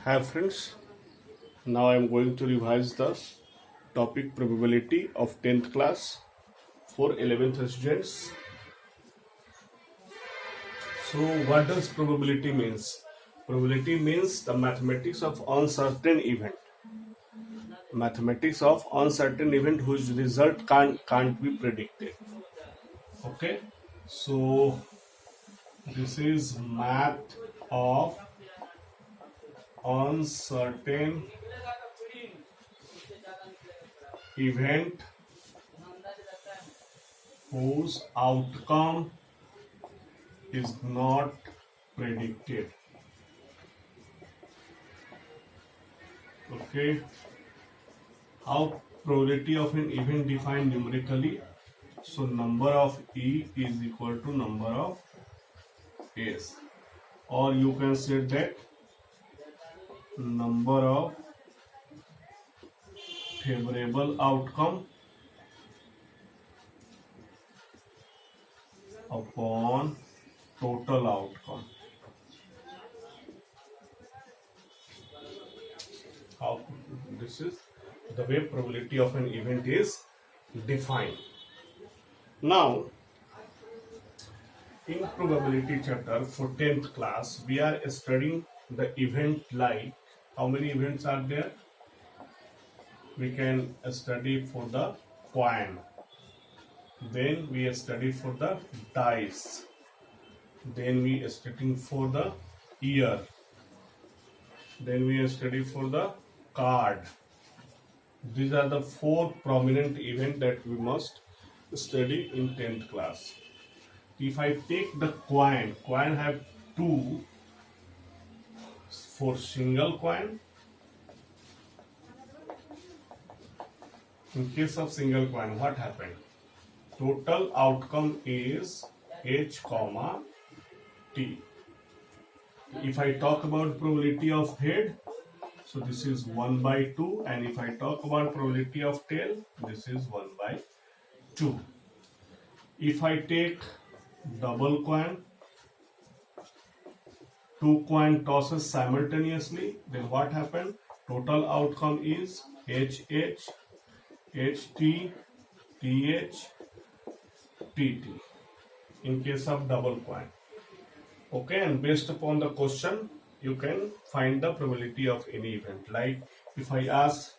Hi friends, now I am going to revise the topic probability of 10th class for 11th students. So what does probability means? Probability means the mathematics of uncertain event. Mathematics of uncertain event whose result can't be predicted. Okay, so this is math of uncertain event whose outcome is not predicted. Okay, how probability of an event defined numerically? So number of E is equal to number of A's, or you can say that number of favorable outcome upon total outcome. How this is the way probability of an event is defined. Now in probability chapter for 10th class we are studying the event like how many events are there. We can study for the coin, then we study for the dice, then we study for the ear, then we study for the card. These are the four prominent events that we must study in 10th class. If I take the coin have two. For single coin, in case of single coin, what happened? Total outcome is H comma T. If I talk about probability of head, so this is 1 by 2, and if I talk about probability of tail, this is 1 by 2. If I take double coin, two coin tosses simultaneously, then what happened? Total outcome is HH, HT, TH, TT in case of double coin. Okay, and based upon the question, you can find the probability of any event. Like if I ask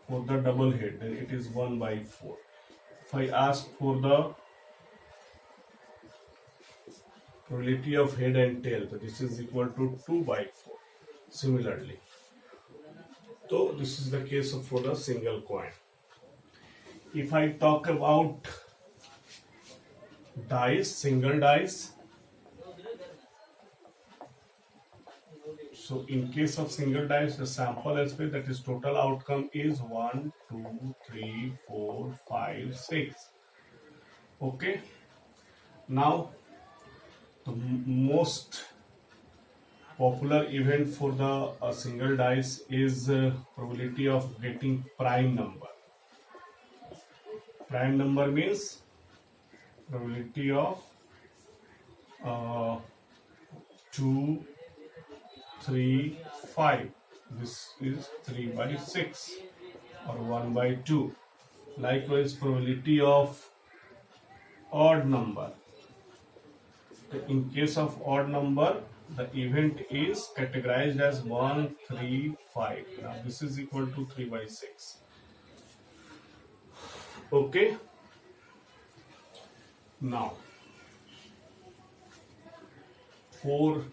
for the double head, then it is 1 by 4. If I ask for the probability of head and tail, so this is equal to 2 by 4. Similarly, so this is the case for the single coin. If I talk about dice, single dice, so in case of single dice, the sample space, that is total outcome is 1, 2, 3, 4, 5, 6. Okay. Now the most popular event for the single dice is probability of getting prime number. Prime number means probability of 2, 3, 5. This is 3 by 6 or 1 by 2. Likewise, probability of odd number. In case of odd number, the event is categorized as 1, 3, 5. Now this is equal to 3 by 6. Okay. Now, for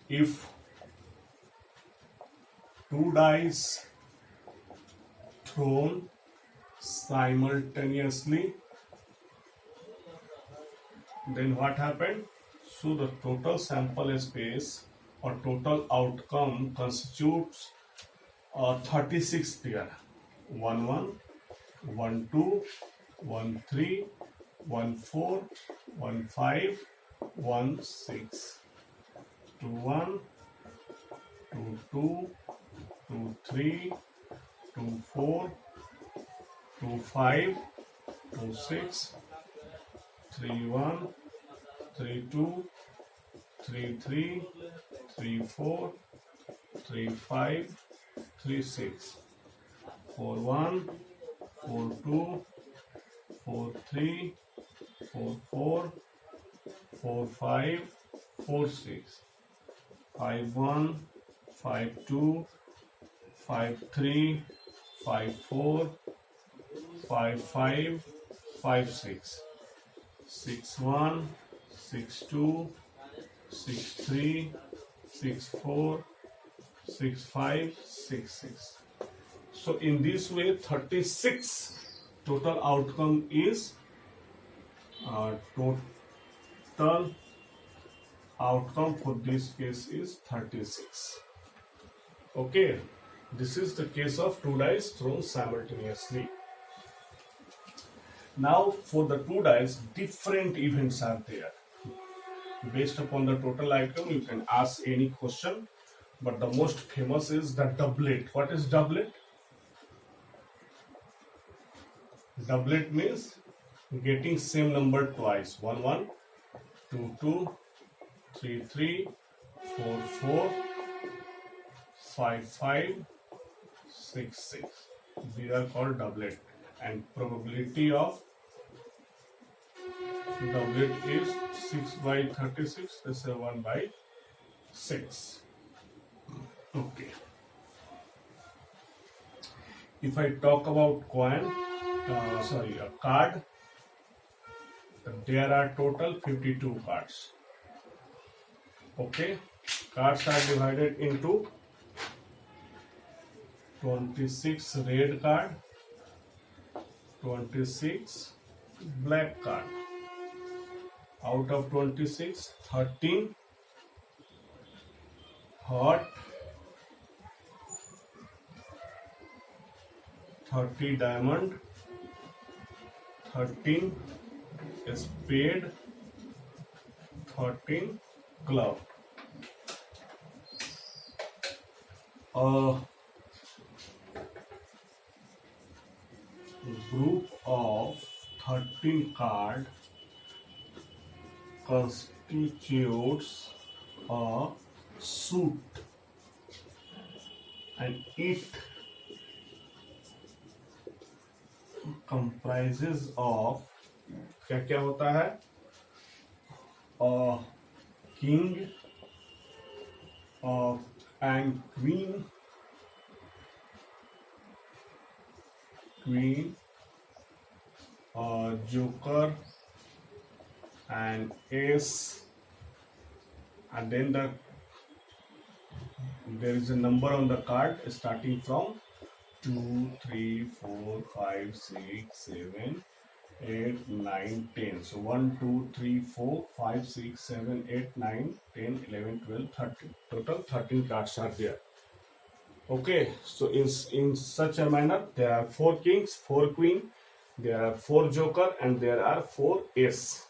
if two dice thrown simultaneously, then what happened? So the total sample space or total outcome constitutes a 36 pair. 1, 1, 1, 2, 1, 3, 1, 4, 1, 5, 1, 6. 2, 1, 2, 2, 2, 3, 2, 4, 2, 5, 2, 6, 3, 1, 3, 2, 3, 3, 3-4, 3-5, 3-6, 4-1, 4-2, 4-3, 4-4, 4-5, 4-6, 5-1, 5-2, 5-3, 5-4, 5-5, 5-6, 6-1, 6-2, 6-3, 6-4, 6-5, 6-6. So in this way 36 total outcome is total outcome for this case is 36. Okay, this is the case of two dice thrown simultaneously. Now for the two dice, different events are there. Based upon the total outcome, you can ask any question, but the most famous is the doublet. What is doublet? Doublet means getting same number twice. 1 1, 2 2, 3 3, 4 4, 5 5, 6 6. These are called doublet, and probability of doublet is 6 by 36. This is 1 by 6. Okay. If I talk about a card, there are total 52 cards. Okay, cards are divided into 26 red card, 26 black card. Out of 26, 13 heart, 30 diamond, 13 spade, 13 club. A group of 13 cards constitutes a suit, and it comprises of क्या क्या होता है? King and queen, joker and ace, and then there is a number on the card starting from 2, 3, 4, 5, 6, 7, 8, 9, 10. So 1, 2, 3, 4, 5, 6, 7, 8, 9, 10, 11, 12, 13. Total 13 cards are there. Okay, so in such a manner, there are 4 kings, 4 queen, there are 4 joker, and there are 4 ace.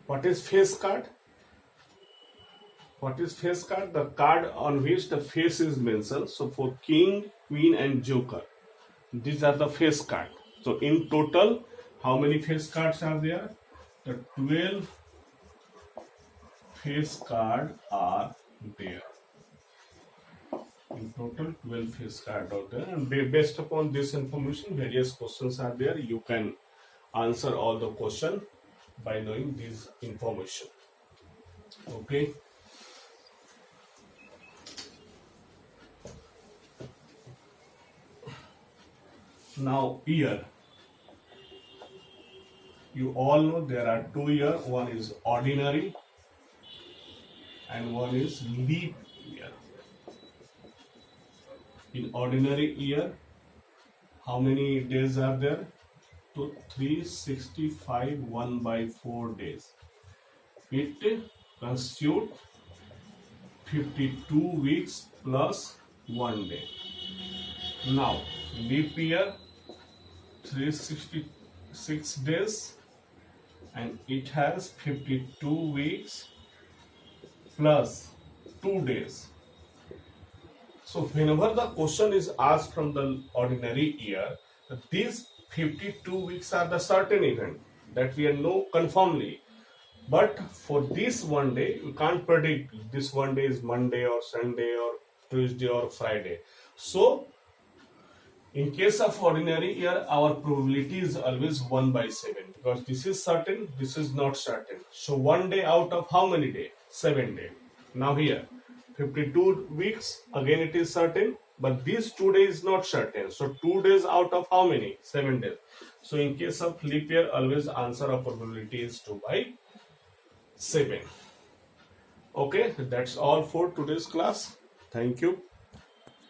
What is face card? What is face card? The card on which the face is mentioned. So for king, queen, and joker, these are the face card. So in total, how many face cards are there? The 12 face cards are there. In total, 12 face cards are there, and based upon this information, various questions are there. You can answer all the questions by knowing this information. Okay. Now year. You all know there are 2 years. One is ordinary and one is leap year. In ordinary year, how many days are there? 365, 1 by 4 days. It constitutes 52 weeks plus 1 day. Now, leap year, 366 days, and it has 52 weeks plus 2 days. So whenever the question is asked from the ordinary year, these 52 weeks are the certain event that we know confirmly. But for this one day, you can't predict this one day is Monday or Sunday or Tuesday or Friday. So in case of ordinary year, our probability is always 1 by 7 because this is certain, this is not certain. So one day out of how many days? 7 days. Now here, 52 weeks, again it is certain, but these 2 days is not certain. So 2 days out of how many? 7 days. So in case of leap year, always answer of probability is 2 by 7. Okay, that's all for today's class. Thank you.